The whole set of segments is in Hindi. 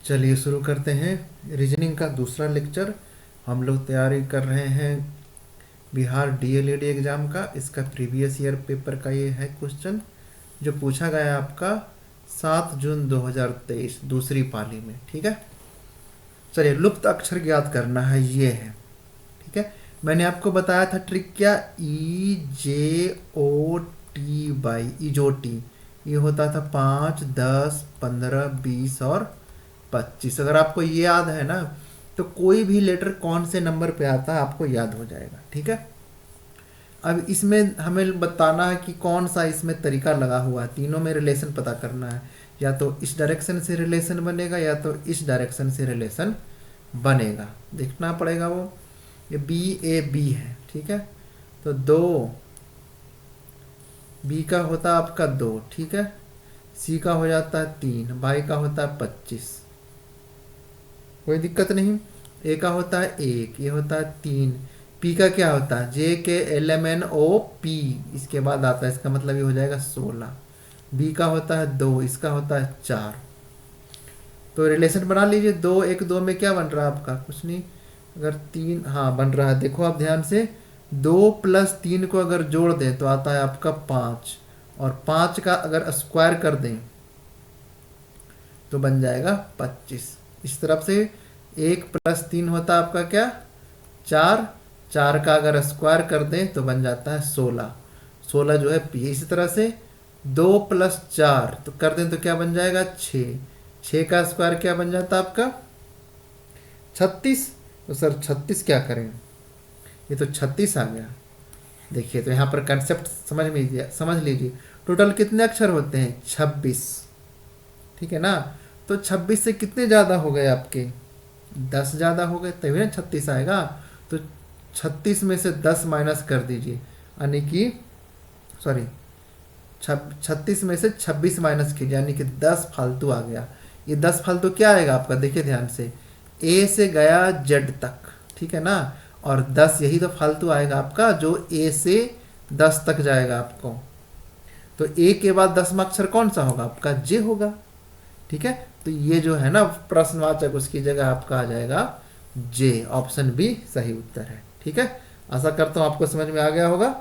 चलिए शुरू करते हैं रीजनिंग का दूसरा लेक्चर। हम लोग तैयारी कर रहे हैं बिहार डीएलएड एग्ज़ाम का। इसका प्रीवियस ईयर पेपर का ये है क्वेश्चन जो पूछा गया आपका 7 जून 2023 दूसरी पाली में। ठीक है, चलिए लुप्त अक्षर ज्ञात करना है, ये है। ठीक है, मैंने आपको बताया था ट्रिक क्या, EJOT बाई इजोटी। ये होता था 5, 10, 15, 20 और 25। अगर आपको ये याद है ना तो कोई भी लेटर कौन से नंबर पे आता है आपको याद हो जाएगा। ठीक है, अब इसमें हमें बताना है कि कौन सा इसमें तरीका लगा हुआ है। तीनों में रिलेशन पता करना है, या तो इस डायरेक्शन से रिलेशन बनेगा या तो इस डायरेक्शन से रिलेशन बनेगा, देखना पड़ेगा। वो ये BAB है। ठीक है, तो 2 B का होता है आपका 2। ठीक है, C का हो जाता है 3, Y का होता है 25, कोई दिक्कत नहीं। A का होता है 1, ये होता है 3। P का क्या होता है, JKLMNOP, इसके बाद आता है, इसका मतलब ये हो जाएगा 16। B का होता है 2, इसका होता है 4। तो रिलेशन बना लीजिए। 2, 1, 2 में क्या बन रहा है आपका, कुछ नहीं। अगर 3, हाँ बन रहा है, देखो आप ध्यान से। 2 प्लस 3 को अगर जोड़ दें तो आता है आपका 5, और 5 का अगर स्क्वायर कर दें तो बन जाएगा 25। इस तरफ से 1 प्लस 3 होता है आपका क्या, 4। 4 का अगर स्क्वायर कर दें तो बन जाता है 16। 16 जो है P। इसी तरह से 2 प्लस 4 तो कर दें तो क्या बन जाएगा 6। 6 का स्क्वायर क्या बन जाता है आपका 36। तो सर 36 क्या करें, ये तो 36 आ गया। देखिए तो यहाँ पर कंसेप्ट समझ लीजिए। टोटल कितने अक्षर होते हैं, 26। ठीक है ना, तो 26 से कितने ज़्यादा हो गए आपके, 10 ज़्यादा हो गए, तभी ना 36 आएगा। तो 36 में से 10 माइनस कर दीजिए, यानी कि सॉरी 36 में से 26 माइनस कीजिए, यानी कि 10 फालतू आ गया। ये 10 फालतू क्या आएगा आपका, देखिए ध्यान से, A से गया Z तक। ठीक है ना, और 10 यही तो फालतू आएगा आपका जो A से 10 तक जाएगा आपको। तो A के बाद 10वां अक्षर कौन सा होगा आपका, J होगा। ठीक है, तो ये जो है ना प्रश्नवाचक, उसकी जगह आपका आ जाएगा J। ऑप्शन बी सही उत्तर है। ठीक है, आशा करता हूँ आपको समझ में आ गया होगा।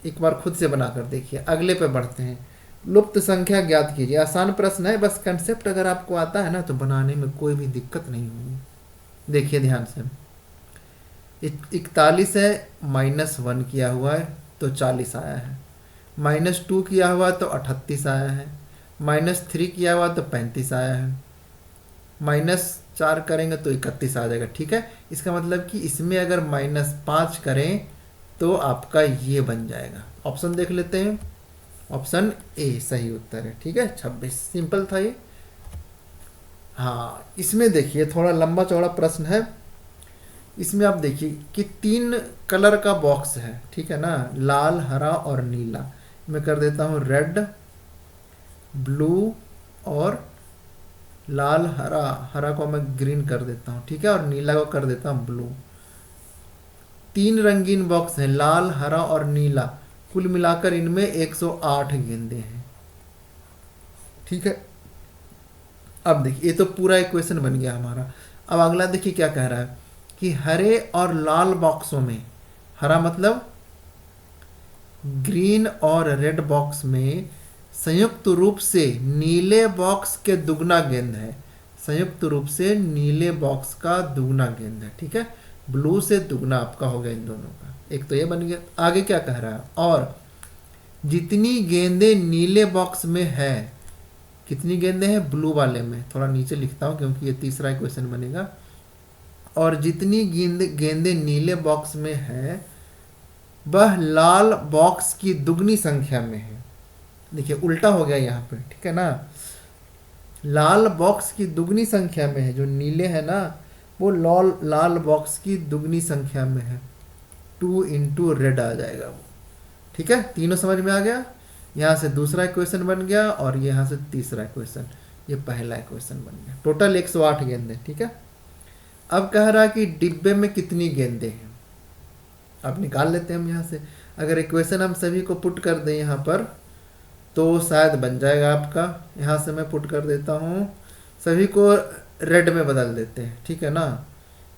एक बार खुद से बनाकर देखिए। अगले पे बढ़ते हैं। लुप्त संख्या ज्ञात कीजिए। आसान प्रश्न है, बस कंसेप्ट अगर आपको आता है ना तो बनाने में कोई भी दिक्कत नहीं होगी। देखिए ध्यान से, 41 है, -1 किया हुआ है तो 40 आया है। -2 किया हुआ तो 38 आया है। -3 किया हुआ तो 35 आया है। -4 करेंगे तो 31 आ जाएगा। ठीक है, इसका मतलब कि इसमें अगर -5 करें तो आपका ये बन जाएगा। ऑप्शन देख लेते हैं, ऑप्शन ए सही उत्तर है। ठीक है, 26। सिंपल था ये। हाँ, इसमें देखिए थोड़ा लंबा चौड़ा प्रश्न है। इसमें आप देखिए कि 3 कलर का बॉक्स है। ठीक है ना, लाल, हरा और नीला। मैं कर देता हूँ रेड, ब्लू और लाल, हरा। हरा को मैं ग्रीन कर देता हूँ। ठीक है, और नीला को कर देता हूँ ब्लू। 3 रंगीन बॉक्स हैं, लाल, हरा और नीला। कुल मिलाकर इनमें 108 गेंदे हैं। ठीक है, अब देखिए ये तो पूरा इक्वेशन बन गया हमारा। अब अगला देखिए क्या कह रहा है कि हरे और लाल बॉक्सों में, हरा मतलब ग्रीन और रेड बॉक्स में संयुक्त रूप से नीले बॉक्स के दुगना गेंद है। संयुक्त रूप से नीले बॉक्स का दुगना गेंद है। ठीक है, ब्लू से दुगना आपका हो गया इन दोनों का। एक तो ये बन गया। आगे क्या कह रहा है, और जितनी गेंदें नीले बॉक्स में है, कितनी गेंदें हैं ब्लू वाले में, थोड़ा नीचे लिखता हूँ क्योंकि ये तीसरा क्वेश्चन बनेगा। और जितनी गेंदें नीले बॉक्स में है वह लाल बॉक्स की दुगनी संख्या में है। देखिए उल्टा हो गया यहाँ पे। ठीक है ना, लाल बॉक्स की दुगनी संख्या में है, जो नीले है ना वो लाल बॉक्स की दुगनी संख्या में है। 2 इंटू रेड आ जाएगा वो। ठीक है, तीनों समझ में आ गया। यहाँ से दूसरा क्वेश्चन बन गया और यहाँ से तीसरा क्वेश्चन, ये पहला क्वेश्चन बन गया। टोटल 108 गेंदे। ठीक है, अब कह रहा है कि डिब्बे में कितनी गेंदें हैं। अब निकाल लेते हैं हम यहाँ से। अगर इक्वेशन हम सभी को पुट कर दें यहाँ पर तो शायद बन जाएगा आपका। यहाँ से मैं पुट कर देता हूँ, सभी को रेड में बदल देते हैं, ठीक है ना।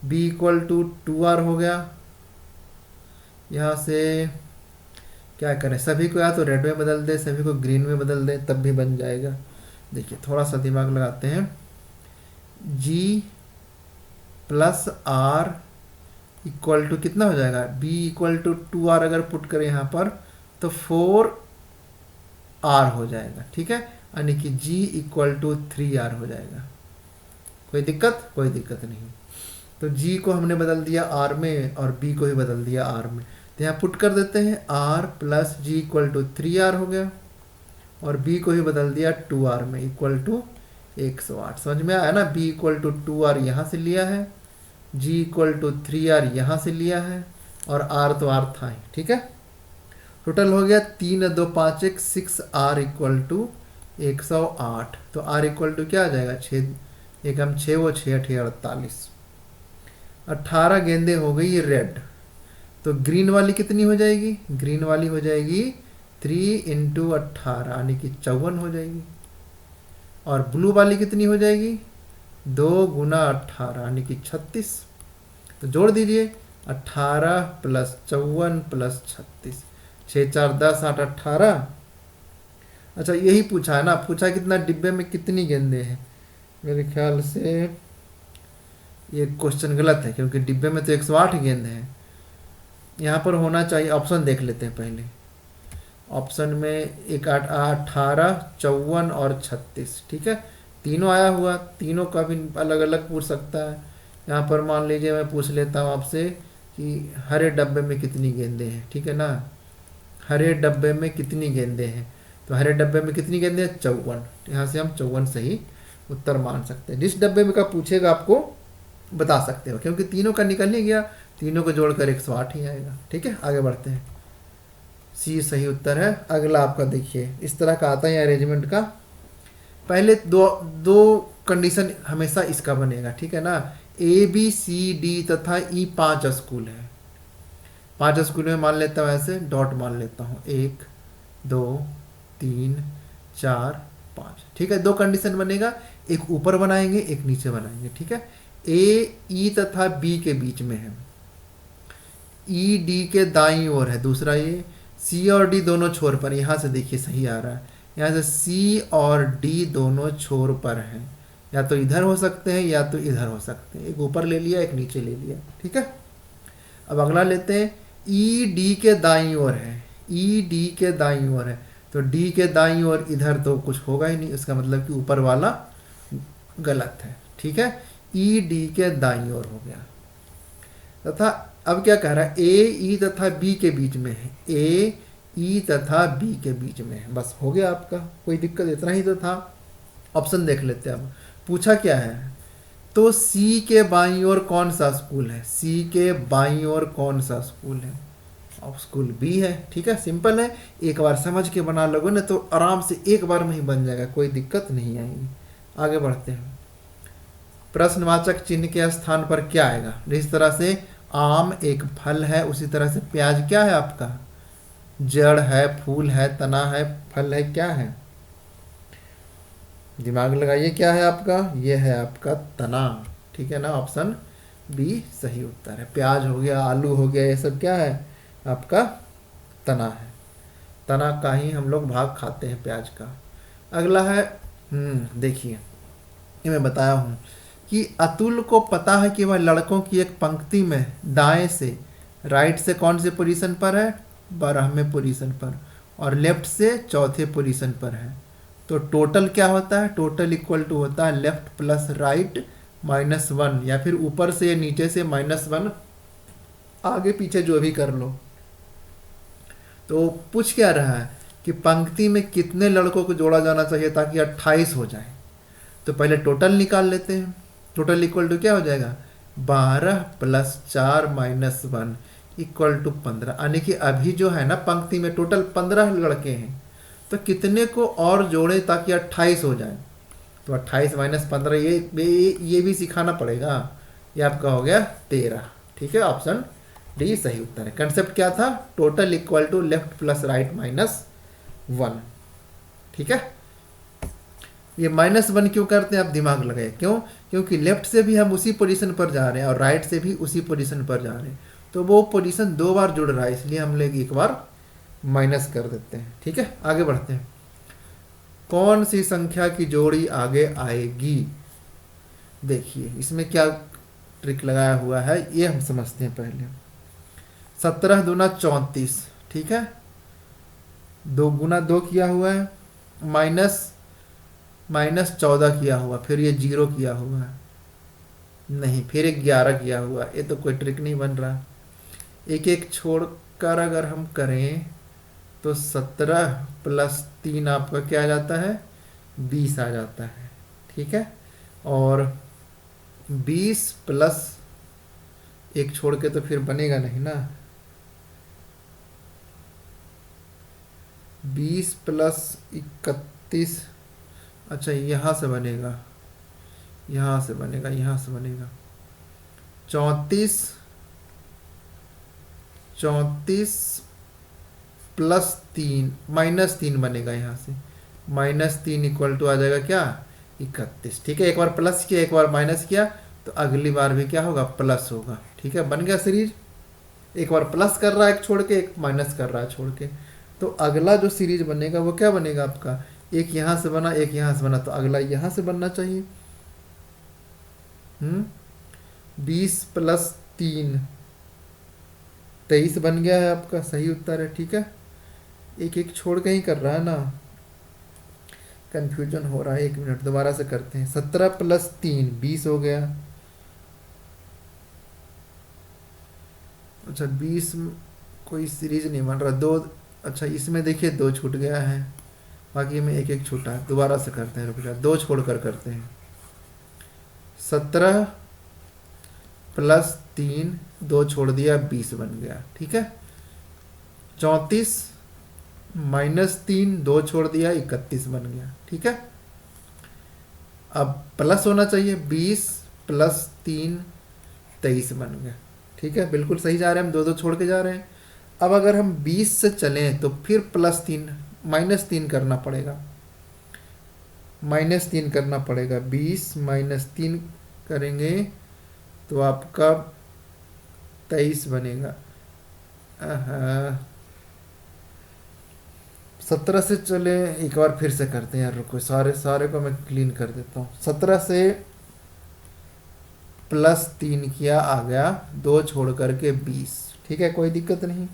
b इक्वल टू 2r हो गया। यहाँ से क्या करें, सभी को या तो रेड में बदल दे, सभी को ग्रीन में बदल दे, तब भी बन जाएगा। देखिए थोड़ा सा दिमाग लगाते हैं। g plus r equal to कितना हो जाएगा, b इक्वल टू 2r अगर पुट करें यहाँ पर तो 4r हो जाएगा, ठीक है। यानी कि g इक्वल टू 3r हो जाएगा। कोई दिक्कत? कोई दिक्कत नहीं। तो g को हमने बदल दिया r में और b को ही बदल दिया r में, तो यहाँ पुट कर देते हैं। r plus g equal to 3r हो गया और b को ही बदल दिया 2r में इक्वल टू 108। समझ में आया ना। b इक्वल टू 2r यहाँ से लिया है, g इक्वल टू 3r यहाँ से लिया है और r तो r था ही, ठीक है। टोटल हो गया 3 2 5 1 6r इक्वल टू 108। तो r इक्वल टू क्या आ जाएगा, 6 एकम 6 वो 6 8 48। 18 गेंदे हो गई रेड। तो ग्रीन वाली कितनी हो जाएगी, ग्रीन वाली हो जाएगी 3 इंटू 18 यानी कि 54 हो जाएगी। और ब्लू वाली कितनी हो जाएगी, 2 गुना 18 यानी कि 36। तो जोड़ दीजिए 18 प्लस 54 प्लस 36, 6 4 10 8 18। अच्छा यही पूछा है ना, पूछा कितना डिब्बे में कितनी गेंदे हैं। मेरे ख्याल से ये क्वेश्चन गलत है क्योंकि डिब्बे में तो 108 गेंद हैं। यहाँ पर होना चाहिए, ऑप्शन देख लेते हैं पहले। ऑप्शन में 18 54 और 36, ठीक है। तीनों आया हुआ, तीनों का भी अलग अलग पूछ सकता है। यहाँ पर मान लीजिए मैं पूछ लेता हूँ आपसे कि हरे डब्बे में कितनी गेंदे हैं, ठीक है ना। हरे डब्बे में कितनी गेंदे हैं, तो हरे डब्बे में कितनी गेंदे हैं, 54। यहाँ से हम 54 सही उत्तर मान सकते हैं। जिस डब्बे में का पूछेगा आपको बता सकते हो, क्योंकि तीनों का निकल ही गया, तीनों को जोड़कर 108 ही आएगा, ठीक है। आगे बढ़ते हैं, सी सही उत्तर है। अगला आपका देखिए इस तरह का आता है अरेंजमेंट का। पहले दो कंडीशन हमेशा इसका बनेगा, ठीक है ना। ए बी सी डी तथा ई 5 स्कूल है। 5 स्कूल में मान लेता हूँ, ऐसे डॉट मान लेता हूँ, 1 2 3 4 5, ठीक है। दो कंडीशन बनेगा, एक ऊपर बनाएंगे एक नीचे बनाएंगे, ठीक है। ए ई तथा बी के बीच में है, ई डी के दाईं ओर है दूसरा, ये सी और डी दोनों छोर पर। यहाँ से देखिए सही आ रहा है, यहाँ से सी और डी दोनों छोर पर हैं, या तो इधर हो सकते हैं या तो इधर हो सकते हैं। एक ऊपर ले लिया एक नीचे ले लिया, ठीक है। अब अगला लेते हैं, ई डी के दाईं ओर है, ई डी के दाईं ओर है, तो डी के दाईं ओर इधर तो कुछ होगा ही नहीं, इसका मतलब कि ऊपर वाला गलत है, ठीक है। ई डी के दाईं ओर हो गया। तथा अब क्या कह रहा है, ए ई तथा बी के बीच में है, ए ई तथा बी के बीच में है, बस हो गया आपका। कोई दिक्कत, इतना ही तो था। ऑप्शन देख लेते हैं अब, पूछा क्या है, तो सी के बाईं ओर कौन सा स्कूल है, सी के बाईं ओर कौन सा स्कूल है, अब स्कूल बी है, ठीक है। सिंपल है, एक बार समझ के बना लोगे ना तो आराम से एक बार में ही बन जाएगा, कोई दिक्कत नहीं आएगी। आगे बढ़ते हैं, प्रश्नवाचक चिन्ह के स्थान पर क्या आएगा। जिस तरह से आम एक फल है उसी तरह से प्याज क्या है आपका, जड़ है, फूल है, तना है, फल है, क्या है, दिमाग लगाइए, क्या है आपका, ये है आपका तना, ठीक है ना। ऑप्शन बी सही उत्तर है। प्याज हो गया, आलू हो गया, ये सब क्या है आपका तना है, तना का ही हम लोग भाग खाते हैं प्याज का। अगला है, देखिए ये मैं बताया हूँ कि अतुल को पता है कि वह लड़कों की एक पंक्ति में दाएं से राइट से कौन से पोजीशन पर है, 12वें पोजीशन पर, और लेफ्ट से चौथे पोजीशन पर है। तो टोटल क्या होता है, टोटल इक्वल टू होता है लेफ्ट प्लस राइट -1, या फिर ऊपर से या नीचे से -1, आगे पीछे जो भी कर लो। तो पूछ क्या रहा है कि पंक्ति में कितने लड़कों को जोड़ा जाना चाहिए ताकि 28 हो जाए। तो पहले टोटल निकाल लेते हैं। टोटल इक्वल टू क्या हो जाएगा, 12 + 4 - 1 इक्वल टू 15, यानी कि अभी जो है ना पंक्ति में टोटल 15 लड़के हैं, तो कितने को और जोड़े ताकि 28 हो जाए। तो 28 - 15 ये भी सिखाना पड़ेगा। ये आपका हो गया 13, ठीक है। ऑप्शन डी सही उत्तर है। कंसेप्ट क्या था, total equal to left plus right -1, ठीक है। ये -1 क्यों करते हैं, आप दिमाग लगाए क्यों, क्योंकि लेफ्ट से भी हम उसी पोजीशन पर जा रहे हैं और राइट से भी उसी पोजीशन पर जा रहे हैं, तो वो पोजीशन 2 बार जुड़ रहा है, इसलिए हम लोग एक बार माइनस कर देते हैं। ठीक है, आगे बढ़ते हैं। कौन सी संख्या की जोड़ी आगे आएगी? देखिए इसमें क्या ट्रिक लगाया हुआ है, ये हम समझते हैं पहले। 17 दूना 34, ठीक है, 2 गुना 2 किया हुआ है, -14 किया हुआ, फिर ये 0 किया हुआ है, नहीं, फिर 11 किया हुआ, ये तो कोई ट्रिक नहीं बन रहा। एक एक छोड़कर अगर हम करें तो 17 + 3 आपका क्या आ जाता है, 20 आ जाता है। ठीक है, और 20 प्लस एक छोड़ के तो फिर बनेगा नहीं ना, 20 + 31, अच्छा यहाँ से बनेगा, यहाँ से बनेगा, यहाँ से बनेगा 34 + 3 -3 बनेगा, यहाँ से -3 इक्वल टू आ जाएगा क्या, 31। ठीक है, एक बार प्लस किया एक बार माइनस किया, तो अगली बार भी क्या होगा, प्लस होगा। ठीक है, बन गया सीरीज, एक बार प्लस कर रहा है एक छोड़ के, एक माइनस कर रहा है छोड़ के, तो अगला जो सीरीज बनेगा वो क्या बनेगा आपका, एक यहाँ से बना एक यहाँ से बना, तो अगला यहाँ से बनना चाहिए। 20 + 3 23 बन गया है आपका, सही उत्तर है। ठीक है, एक एक छोड़ के ही कर रहा है ना, कंफ्यूजन हो रहा है, 1 मिनट दोबारा से करते हैं। 17 + 3 20 हो गया, अच्छा 20 कोई सीरीज नहीं बन रहा, 2, अच्छा इसमें देखिए 2 छूट गया है, बाकी में एक एक छूटा है, दोबारा से करते हैं, रुक जा, 2 छोड़कर करते हैं। 17 + 3 2 छोड़ दिया, 20 बन गया। ठीक है, 34 -3 2 छोड़ दिया, 31 बन गया। ठीक है, अब प्लस होना चाहिए, 20 + 3 23 बन गया। ठीक है, बिल्कुल सही जा रहे हैं हम, 2 2 छोड़ के जा रहे हैं। अब अगर हम 20 से चलें तो फिर +3 -3 करना पड़ेगा, -3 करना पड़ेगा, 20 -3 करेंगे तो आपका 23 बनेगा। 17 से चले, एक बार फिर से करते हैं यार, रुको, सारे को मैं क्लीन कर देता हूँ। 17 से +3 किया, आ गया 2 छोड़ करके 20। ठीक है, कोई दिक्कत नहीं।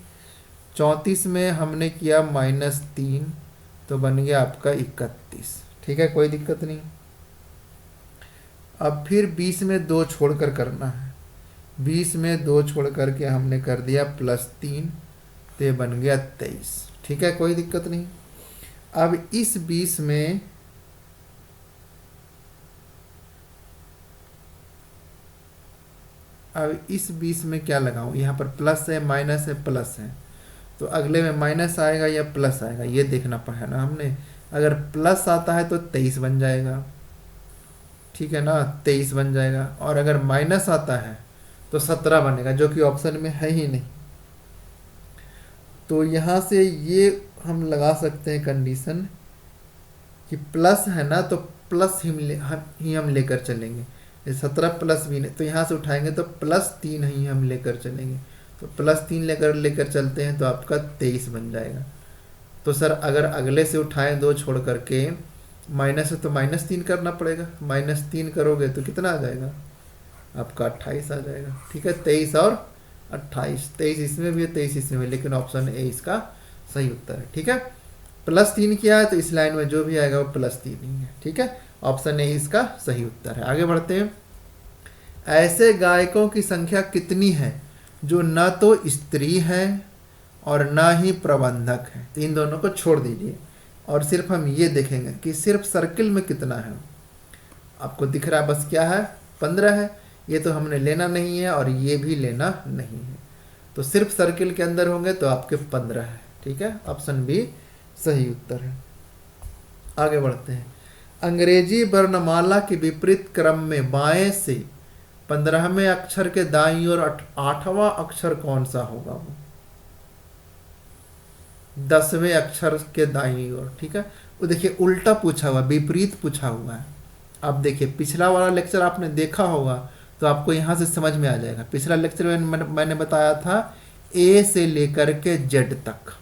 34 में हमने किया -3, तो बन गया आपका 31। ठीक है, कोई दिक्कत नहीं। अब फिर 20 में 2 छोड़कर करना है, 20 में 2 छोड़ करके हमने कर दिया +3, तो ये बन गया 23। ठीक है, कोई दिक्कत नहीं। अब इस 20 में क्या लगाऊं, यहाँ पर प्लस है माइनस है प्लस है, तो अगले में माइनस आएगा या प्लस आएगा ये देखना पड़ा ना हमने। अगर प्लस आता है तो 23 बन जाएगा, ठीक है ना, 23 बन जाएगा, और अगर माइनस आता है तो 17 बनेगा, जो कि ऑप्शन में है ही नहीं। तो यहाँ से ये हम लगा सकते हैं कंडीशन कि प्लस है ना, तो प्लस ही हम लेकर चलेंगे। 17 प्लस भी नहीं, तो यहाँ से उठाएंगे तो +3 ही हम लेकर चलेंगे, तो +3 लेकर चलते हैं तो आपका 23 बन जाएगा। तो सर अगर अगले से उठाएं 2 छोड़ करके, माइनस है तो -3 करना पड़ेगा, -3 करोगे तो कितना आ जाएगा आपका 28 आ जाएगा। ठीक है, 23 और 28, 23 इसमें भी है 23 इसमें भी, लेकिन ऑप्शन ए इसका सही उत्तर है। ठीक है, +3 किया है तो इस लाइन में जो भी आएगा वो +3 ही है। ठीक है, ऑप्शन ए इसका सही उत्तर है। आगे बढ़ते हैं। ऐसे गायकों की संख्या कितनी है जो न तो स्त्री है और न ही प्रबंधक है, तो इन दोनों को छोड़ दीजिए और सिर्फ हम ये देखेंगे कि सिर्फ सर्किल में कितना है। आपको दिख रहा है बस क्या है, 15 है, ये तो हमने लेना नहीं है और ये भी लेना नहीं है, तो सिर्फ सर्किल के अंदर होंगे तो आपके 15 है। ठीक है, ऑप्शन बी सही उत्तर है। आगे बढ़ते हैं। अंग्रेजी वर्णमाला के विपरीत क्रम में बाएं से 15वें अक्षर के दाईं ओर 8वां अक्षर कौन सा होगा, वो 10वें अक्षर के दाईं ओर। ठीक है, वो देखिए उल्टा पूछा हुआ, विपरीत पूछा हुआ है। अब देखिए पिछला वाला लेक्चर आपने देखा होगा तो आपको यहाँ से समझ में आ जाएगा। पिछला लेक्चर में मैंने बताया था ए से लेकर के जेड तक,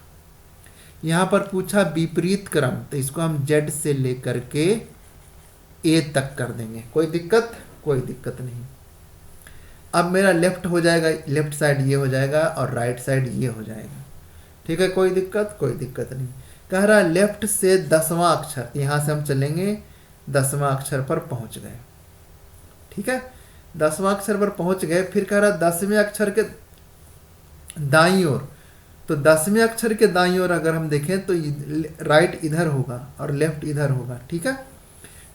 यहाँ पर पूछा विपरीत क्रम, तो इसको हम जेड से लेकर के ए तक कर देंगे। कोई दिक्कत? कोई दिक्कत नहीं। अब मेरा लेफ्ट हो जाएगा, लेफ्ट साइड ये हो जाएगा और राइट साइड ये हो जाएगा। ठीक है, कोई दिक्कत? कोई दिक्कत नहीं। कह रहा लेफ्ट से 10वां अक्षर, यहाँ से हम चलेंगे 10वां अक्षर पर पहुंच गए। ठीक है, 10वां अक्षर पर पहुंच गए। फिर कह रहा 10वें अक्षर के दाईं ओर, तो 10वें अक्षर के दाईं ओर अगर हम देखें तो राइट इधर होगा और लेफ्ट इधर होगा। ठीक है,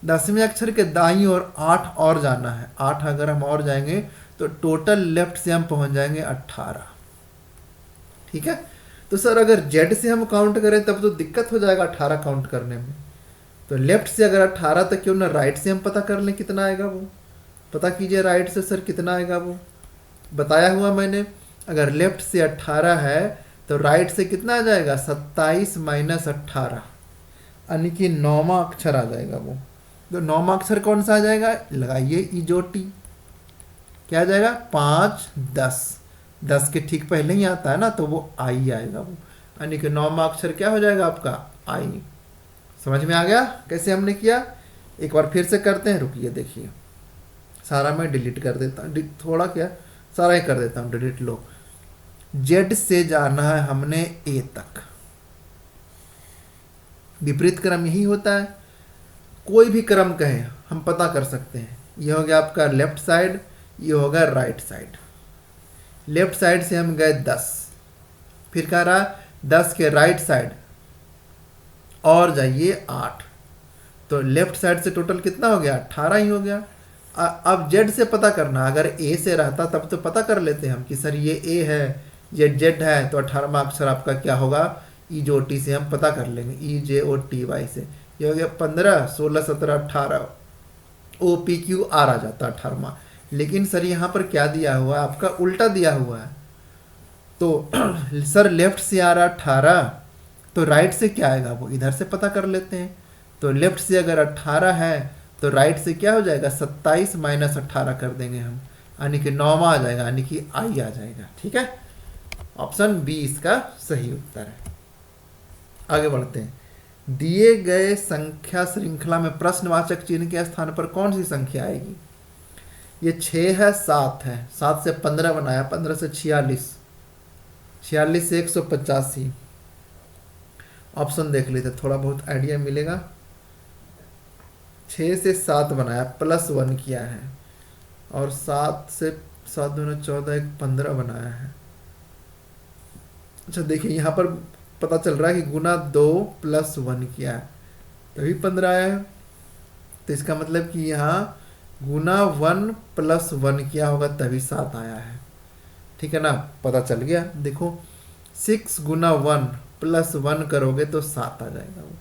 10वें अक्षर के दाईं ओर 8 और जाना है। 8 अगर हम और जाएंगे तो टोटल लेफ्ट से हम पहुंच जाएंगे 18। ठीक है, तो सर अगर जेड से हम काउंट करें तब तो दिक्कत हो जाएगा 18 काउंट करने में। तो लेफ्ट से अगर 18 तो क्यों ना राइट से हम पता कर लें कितना आएगा वो। पता कीजिए राइट से सर कितना आएगा वो, बताया हुआ मैंने। अगर लेफ्ट से 18 है तो राइट से कितना आ जाएगा 27 माइनस 18, यानी कि 9वां अक्षर आ जाएगा वो। तो 9वां अक्षर कौन सा आ जाएगा? लगाइए इजोटी, क्या आ जाएगा? 5 10, 10 के ठीक पहले ही आता है ना, तो वो आई आएगा वो, यानी कि 9वां अक्षर क्या हो जाएगा आपका? आई। समझ में आ गया कैसे हमने किया? एक बार फिर से करते हैं, रुकिए देखिए, सारा मैं डिलीट कर देता हूँ, थोड़ा क्या सारा ही कर देता हूँ डिलीट। लो, जेड से जाना है हमने ए तक। विपरीत क्रम यही होता है, कोई भी क्रम कहें हम पता कर सकते हैं। ये हो गया आपका लेफ्ट साइड, ये होगा राइट साइड। लेफ्ट साइड से हम गए 10, फिर कह रहा 10 के राइट साइड और जाइए 8, तो लेफ्ट साइड से टोटल कितना हो गया? 18 ही हो गया। अब जेड से पता करना, अगर ए से रहता तब तो पता कर लेते हम कि सर ये ए है, ये जेड है, तो 18वां अक्षर आपका क्या होगा? ई जो टी से हम पता कर लेंगे, ई जे ओ टी वाई से। ये हो गया 15 16 17 18, ओ पी क्यू आर आ जाता 18वां। लेकिन सर यहाँ पर क्या दिया हुआ है? आपका उल्टा दिया हुआ है। तो सर लेफ्ट से आ रहा 18, तो राइट से क्या आएगा? वो इधर से पता कर लेते हैं। तो लेफ्ट से अगर 18 है तो राइट से क्या हो जाएगा? 27 माइनस 18 कर देंगे हम, यानी कि 9वां आ जाएगा, यानी कि आई आ जाएगा। ठीक है, ऑप्शन बी इसका सही उत्तर है। आगे बढ़ते हैं। दिए गए संख्या श्रृंखला में प्रश्नवाचक चिन्ह के स्थान पर कौन सी संख्या आएगी? ये 6 है, 7 है, 7 से 15 बनाया, 15 से 46, 46 से 185। ऑप्शन देख लेते, थोड़ा बहुत आइडिया मिलेगा। 6 से 7 बनाया, प्लस 1 किया है, और 7 से 7 दूना 14, एक 15 बनाया है। अच्छा देखिए यहाँ पर पता चल रहा है कि गुना 2 प्लस 1 किया है तभी 15 आया है। तो इसका मतलब कि यहाँ गुना 1 प्लस 1 किया होगा तभी 7 आया है। ठीक है ना, पता चल गया। देखो 6 गुना 1 प्लस 1 करोगे तो 7 आ जाएगा वो,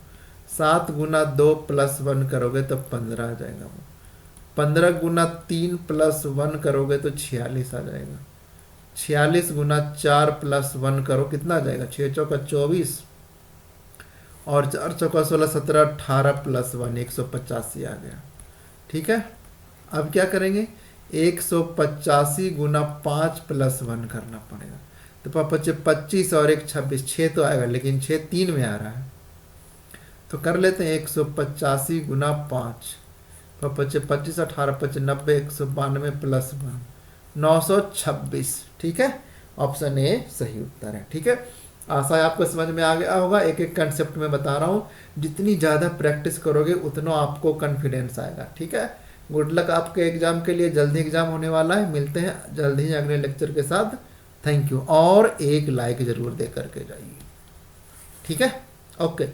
7 गुना 2 प्लस 1 करोगे तो 15 आ जाएगा वो, 15 गुना 3 प्लस 1 करोगे तो 46 आ जाएगा, 46 गुना 4 प्लस 1 करो कितना आ जाएगा? 6 चौका 24 और 4 चौका 16 17 18 प्लस 1 185 आ गया। ठीक है, अब क्या करेंगे? 185 गुना 5 प्लस 1 करना पड़ेगा। तो पापा 25 और 1 26, 6 तो आएगा, लेकिन 6 3 में आ रहा है, तो कर लेते हैं 185 गुना 5, पापा 25 18 25 90 192 प्लस 1 926। ठीक है, ऑप्शन ए सही उत्तर है। ठीक है, आशा है आपको समझ में आ गया होगा। एक एक कंसेप्ट में बता रहा हूँ, जितनी ज़्यादा प्रैक्टिस करोगे उतना आपको कॉन्फिडेंस आएगा। ठीक है, गुड लक आपके एग्जाम के लिए, जल्दी एग्जाम होने वाला है। मिलते हैं जल्दी ही अगले लेक्चर के साथ। थैंक यू, और एक लाइक ज़रूर दे करके जाइए। ठीक है, ओके।